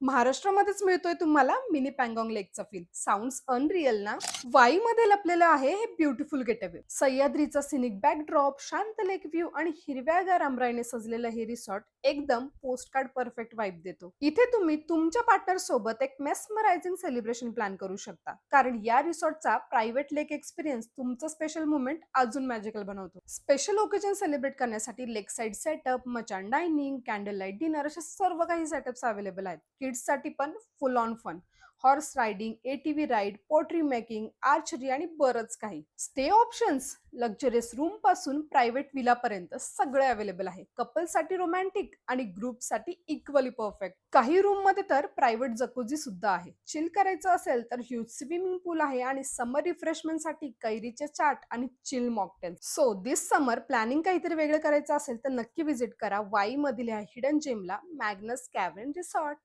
महाराष्ट्रामध्येच मिळतोय तुम्हाला मिनी पँगॉंग लेकचा फील. साउंड्स अनरियल ना? वाईमध्ये लपलेलं आहे हे ब्युटिफुल गेटअवे. सह्याद्रीचा सिनिक बॅकड्रॉप, शांत लेक व्ह्यू आणि हिरव्यागार आंबराईने सजलेलं हे रिसॉर्ट एकदम पोस्टकार्ड परफेक्ट वाईब देतो. इथे तुम्ही तुमच्या पार्टनर सोबत एक मेस्मरायझिंग सेलिब्रेशन प्लॅन करू शकता, कारण या रिसॉर्टचा प्रायव्हेट लेक एक्सपिरियन्स तुमचं स्पेशल मुमेंट अजून मॅजिकल बनवतो. स्पेशल ओकेजन सेलिब्रेट करण्यासाठी लेक साइड सेटअप, मचान डायनिंग, कॅन्डल लाईट डिनर असे सर्व काही सेटअप्स अवेलेबल आहेत. किड्ससाठी पण full on fun, horse riding, ATV ride, pottery making, archery आणि बरंच काही. स्टे ऑप्शन्स लक्झरियस रूम पासून प्रायव्हेट विला पर्यंत सगळे अवेलेबल आहे. कपलसाठी रोमॅन्टिक आणि ग्रुपसाठी इक्वली परफेक्ट. काही रूम मध्ये तर प्रायव्हेट जकुझी सुद्धा आहे. चिल करायचं असेल तर ह्यूज स्विमिंग पूल आहे आणि समर रिफ्रेशमेंटसाठी कैरीचे चाट आणि chill mocktail. So this summer planning काहीतरी वेगळं करायचं असेल तर नक्की व्हिजिट करा वाई मधील ह्या हिडन जेमला, मॅग्नस कॅव्हन रिसॉर्ट.